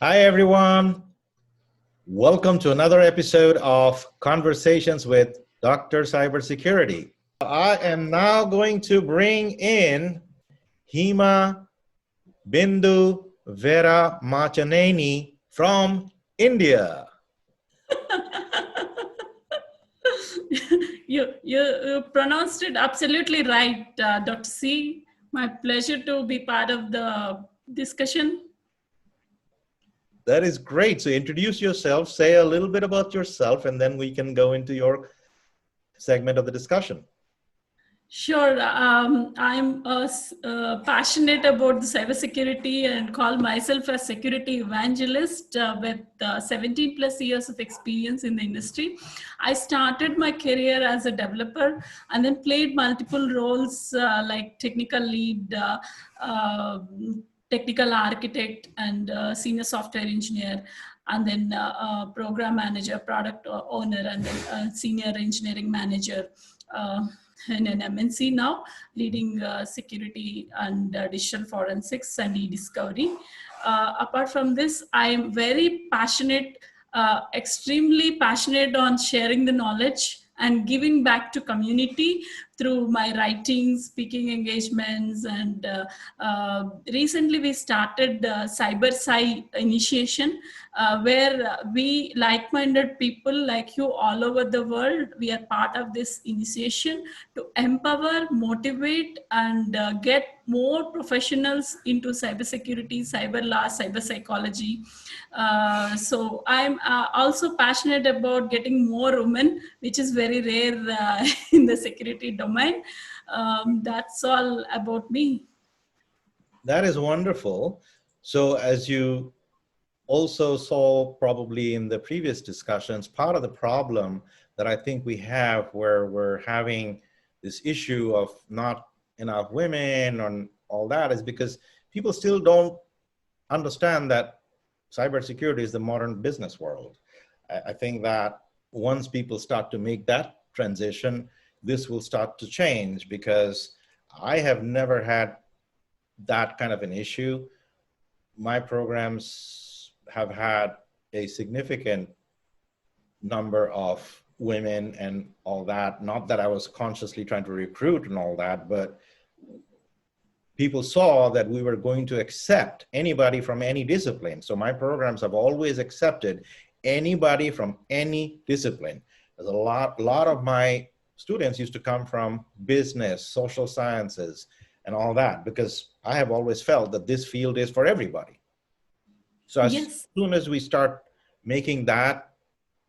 Hi, everyone. Welcome to another episode of Conversations with DrCybersecurity. I am now going to bring in Hima Bindu Vejella from India. You pronounced it absolutely right, Dr. C. My pleasure to be part of the discussion. That is great. So introduce yourself, say a little bit about yourself, and then we can go into your segment of the discussion. Sure. I'm passionate about the cybersecurity and call myself a security evangelist with 17 plus years of experience in the industry. I started my career as a developer and then played multiple roles like technical lead, technical architect, and senior software engineer, and then program manager, product owner, and then senior engineering manager. In an MNC now, leading security and digital forensics and e-discovery. Apart from this, I'm very passionate, extremely passionate on sharing the knowledge and giving back to community through my writing, speaking engagements, and recently we started Cybersci initiation, where we like-minded people like you all over the world, we are part of this initiation to empower, motivate, and get more professionals into cybersecurity, cyber law, cyber psychology. So I'm also passionate about getting more women, which is very rare in the security domain. That's all about me. That is wonderful. So as you also saw probably in the previous discussions, part of the problem that I think we have where we're having this issue of not enough women and all that is because people still don't understand that cybersecurity is the modern business world. I think that once people start to make that transition, this will start to change because I have never had that kind of an issue. My programs have had a significant number of women and all that. Not that I was consciously trying to recruit and all that, but people saw that we were going to accept anybody from any discipline. So my programs have always accepted anybody from any discipline. There's a lot of my students used to come from business, social sciences, and all that, because I have always felt that this field is for everybody. So as soon as we start making that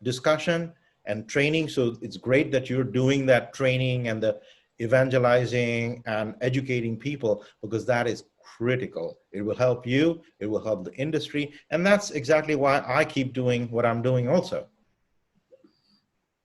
discussion and training, so it's great that you're doing that training and the evangelizing and educating people, because that is critical. It will help you, it will help the industry, and that's exactly why I keep doing what I'm doing also.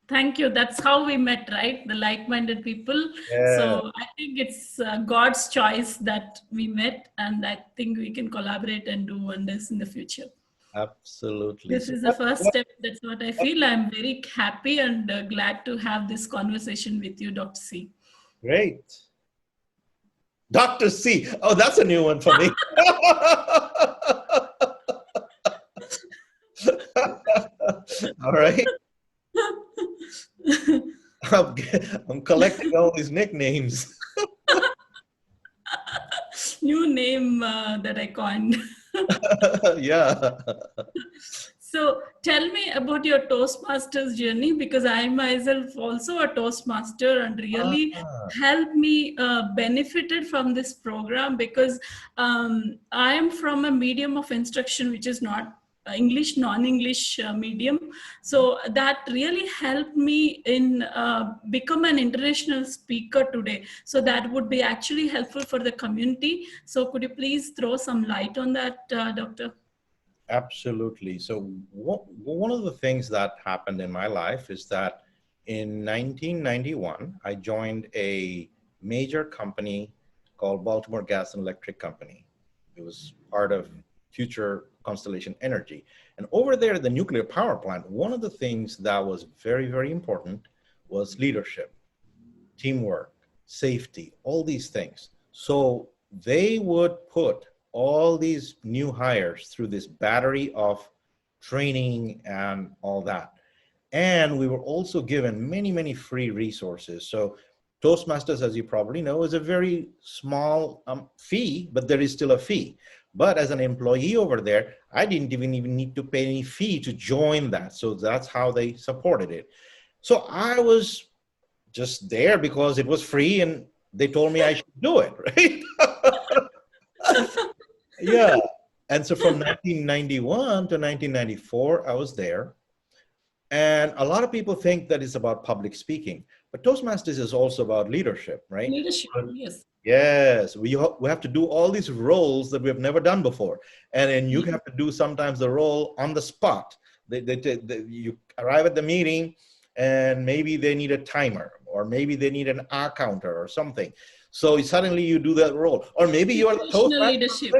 Thank you. That's how we met, right? The like-minded people. Yeah. So I think it's God's choice that we met, and I think we can collaborate and do wonders in the future. Absolutely. This is the first step. That's what I feel. I'm very happy and glad to have this conversation with you, Dr. C. Great. Dr. C. Oh, that's a new one for me. All right. I'm collecting all these nicknames. New name that I coined. Yeah. So tell me about your Toastmasters journey, because I myself also a Toastmaster and really helped me benefited from this program, because I am from a medium of instruction which is not English, non-English medium. So that really helped me in become an international speaker today. So that would be actually helpful for the community. So could you please throw some light on that, Doctor? Absolutely. So one of the things that happened in my life is that in 1991, I joined a major company called Baltimore Gas and Electric Company. It was part of Future Constellation Energy. And over there at the nuclear power plant, one of the things that was very, very important was leadership, teamwork, safety, all these things. So they would put all these new hires through this battery of training and all that. And we were also given many, many free resources. So Toastmasters, as you probably know, is a very small fee, but there is still a fee. But as an employee over there, I didn't even need to pay any fee to join that. So that's how they supported it. So I was just there because it was free and they told me I should do it, right? Yeah. And so from 1991 to 1994, I was there. And a lot of people think that it's about public speaking, but Toastmasters is also about leadership, right? Leadership, yes. Yes, we have to do all these roles that we have never done before. And then you have to do sometimes the role on the spot. You arrive at the meeting and maybe they need a timer, or maybe they need an hour counter or something. So suddenly you do that role, or maybe you are the Toastmaster. Leadership.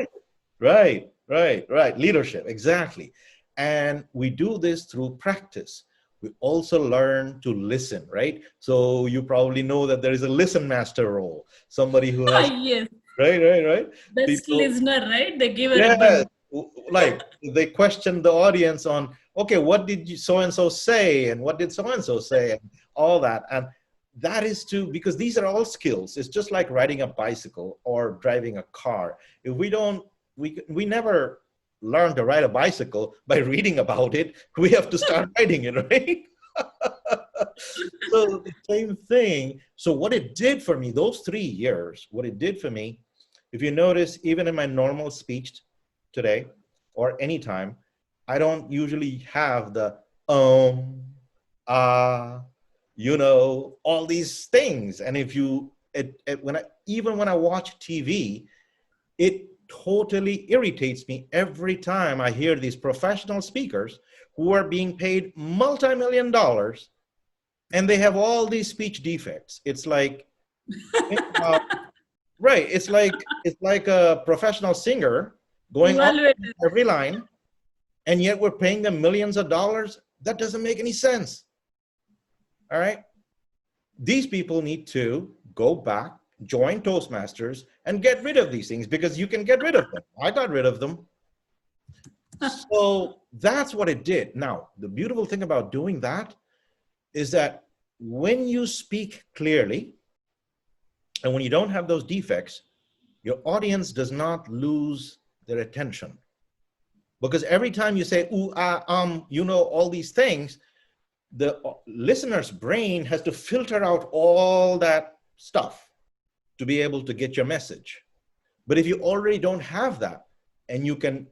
Right. Leadership, exactly. And we do this through practice. We also learn to listen, right? So you probably know that there is a listen master role, somebody who has, Yes. Right. Best People, listener, right? They give a yeah, ribbon. like they question the audience on, okay, what did you so-and-so say? And what did so-and-so say? And all that. And that is because these are all skills. It's just like riding a bicycle or driving a car. If we don't, we never learn to ride a bicycle by reading about it. We have to start riding it, right? So the same thing. So what it did for me, those 3 years, what it did for me, if you notice, even in my normal speech today or anytime, I don't usually have the all these things. And if you, even when I watch TV, it totally irritates me every time I hear these professional speakers who are being paid multi-million dollars and they have all these speech defects. It's like, right, it's like a professional singer going on every line, and yet we're paying them millions of dollars. That doesn't make any sense. All right. These people need to go back, join Toastmasters, and get rid of these things, because you can get rid of them. I got rid of them. So that's what it did. Now, the beautiful thing about doing that is that when you speak clearly and when you don't have those defects, your audience does not lose their attention. Because every time you say, ooh, all these things, the listener's brain has to filter out all that stuff to be able to get your message. But if you already don't have that, and you can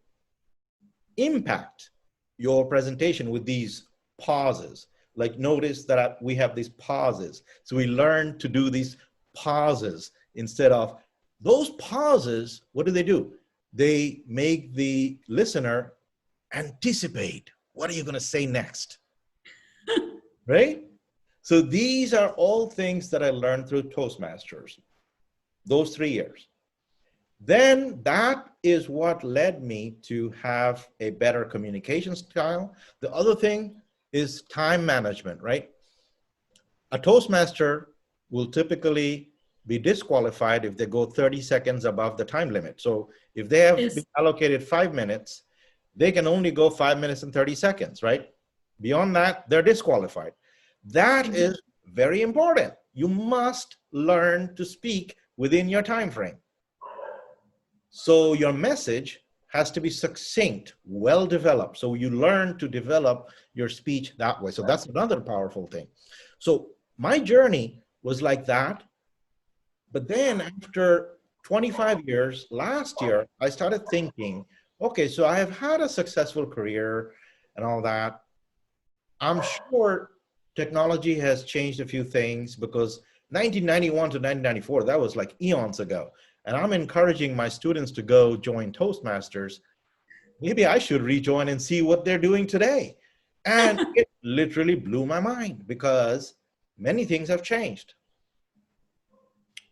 impact your presentation with these pauses, like notice that we have these pauses. So we learn to do these pauses instead of those pauses. What do? They make the listener anticipate, what are you going to say next? Right? So these are all things that I learned through Toastmasters, those 3 years. Then that is what led me to have a better communication style. The other thing is time management, right? A Toastmaster will typically be disqualified if they go 30 seconds above the time limit. So if they have been allocated 5 minutes, they can only go 5 minutes and 30 seconds, right? Beyond that, they're disqualified. That is very important. You must learn to speak within your time frame. So your message has to be succinct, well developed. So you learn to develop your speech that way. So that's another powerful thing. So my journey was like that. But then after 25 years, last year, I started thinking, okay, so I have had a successful career and all that. I'm sure technology has changed a few things, because 1991 to 1994, that was like eons ago. And I'm encouraging my students to go join Toastmasters. Maybe I should rejoin and see what they're doing today. And it literally blew my mind, because many things have changed.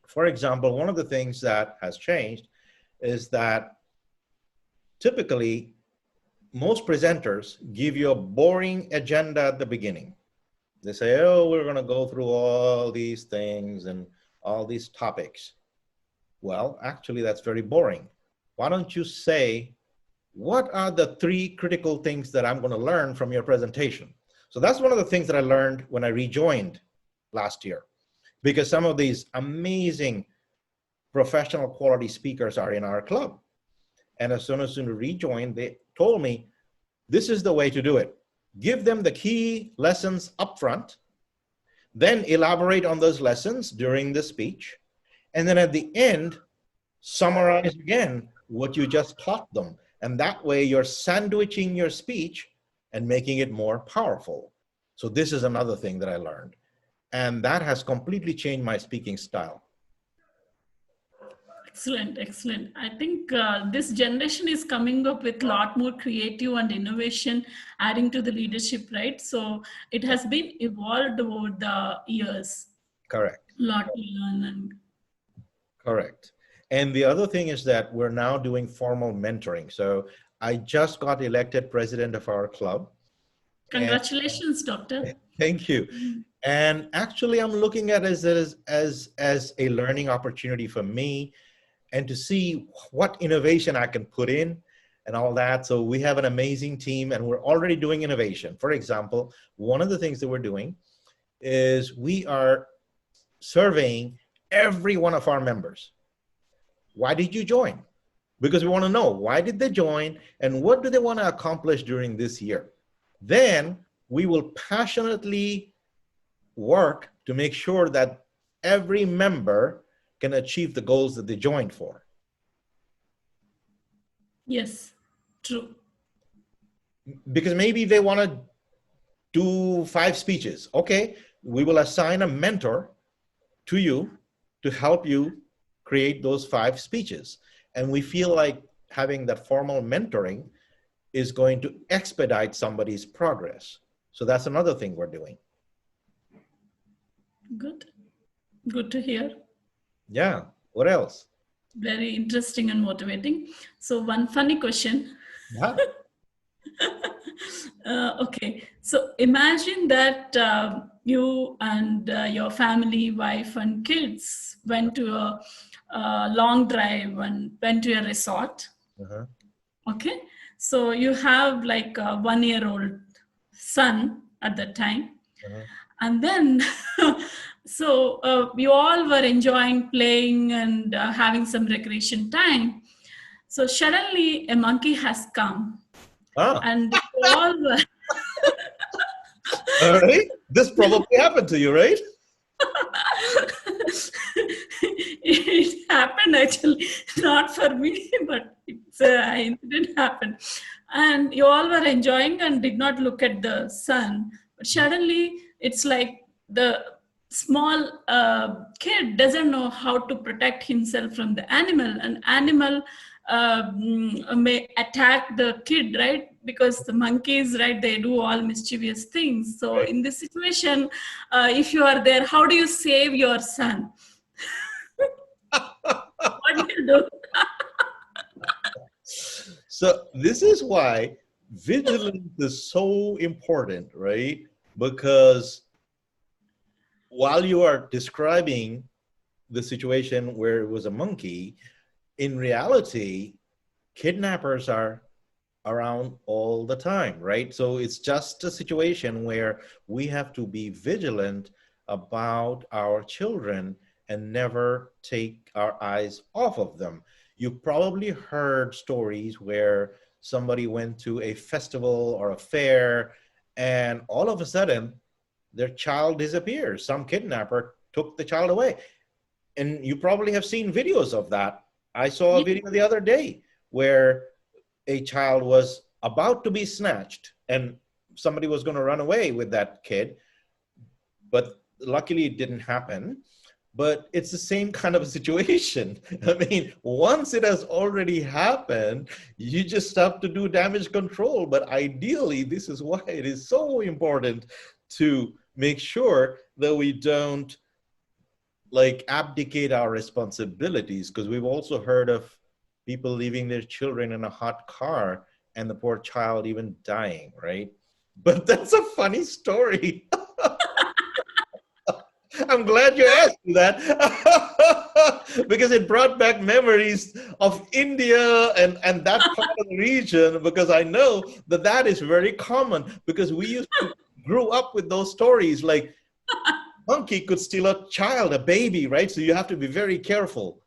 For example, one of the things that has changed is that typically most presenters give you a boring agenda at the beginning. They say, oh, we're going to go through all these things and all these topics. Well, actually, that's very boring. why don't you say, what are the 3 critical things that I'm going to learn from your presentation? So that's one of the things that I learned when I rejoined last year, because some of these amazing professional quality speakers are in our club. And as soon as I rejoined, they told me, this is the way to do it. Give them the key lessons up front, then elaborate on those lessons during the speech, and then at the end, summarize again what you just taught them. And that way you're sandwiching your speech and making it more powerful. So this is another thing that I learned. And that has completely changed my speaking style. Excellent, excellent. I think this generation is coming up with a lot more creative and innovation, adding to the leadership, right? So it has been evolved over the years. Correct. A lot to learn. And correct. And the other thing is that we're now doing formal mentoring. So I just got elected president of our club. Congratulations, Doctor. Thank you. And actually, I'm looking at it as a learning opportunity for me, and to see what innovation I can put in and all that. So we have an amazing team, and we're already doing innovation. For example, one of the things that we're doing is we are surveying every one of our members. Why did you join? Because we want to know, why did they join and what do they want to accomplish during this year? Then we will passionately work to make sure that every member can achieve the goals that they joined for. Yes, true. Because maybe they want to do 5 speeches. Okay, we will assign a mentor to you to help you create those 5 speeches. And we feel like having that formal mentoring is going to expedite somebody's progress. So that's another thing we're doing. Good. Good to hear. Yeah. What else? Very interesting and motivating. So one funny question. Yeah. Okay. So imagine that you and your family, wife and kids went to a long drive and went to a resort. Uh-huh. Okay. So you have like a 1-year-old son at that time. Uh-huh. And then, so we all were enjoying playing and having some recreation time. So suddenly a monkey has come. Ah. And we all were. All right. This probably happened to you, right? It happened actually, not for me, but it didn't happen. And you all were enjoying and did not look at the sun. But suddenly, it's like the small kid doesn't know how to protect himself from the animal. An animal may attack the kid, right? Because the monkeys, right, they do all mischievous things. So in this situation, if you are there, how do you save your son? What do you do? So this is why vigilance is so important, right? Because while you are describing the situation where it was a monkey, in reality, kidnappers are around all the time, right? So it's just a situation where we have to be vigilant about our children and never take our eyes off of them. You probably heard stories where somebody went to a festival or a fair and all of a sudden their child disappears. Some kidnapper took the child away. And you probably have seen videos of that. I saw a video the other day where a child was about to be snatched and somebody was going to run away with that kid, but luckily it didn't happen. But it's the same kind of a situation. I mean, once it has already happened, you just have to do damage control. But ideally, this is why it is so important to make sure that we don't like abdicate our responsibilities, because we've also heard of people leaving their children in a hot car and the poor child even dying, right? But that's a funny story. I'm glad you asked me that because it brought back memories of India and that part of the region, because I know that that is very common, because we used to grew up with those stories like monkey could steal a child, a baby, right? So you have to be very careful.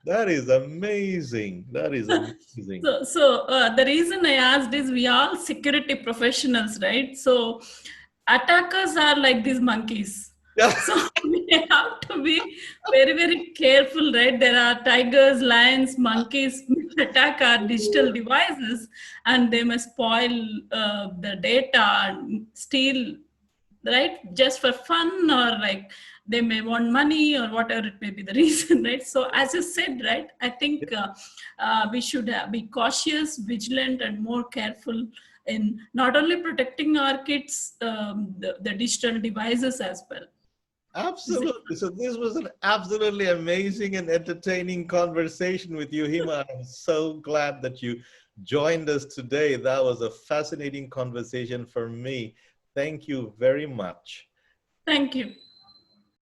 That is amazing. That is amazing. So the reason I asked is we are all security professionals, right? So attackers are like these monkeys. Yeah, So we have to be very, very careful, right? There are tigers, lions, monkeys attack our digital devices, and they may spoil the data and steal, right, just for fun, or like they may want money or whatever it may be the reason, right? So as you said, right, I think we should be cautious, vigilant, and more careful in not only protecting our kids, the digital devices as well. Is it? absolutely. So this was an absolutely amazing and entertaining conversation with you, Hima. I'm so glad that you joined us today. That was a fascinating conversation for me. Thank you very much. Thank you.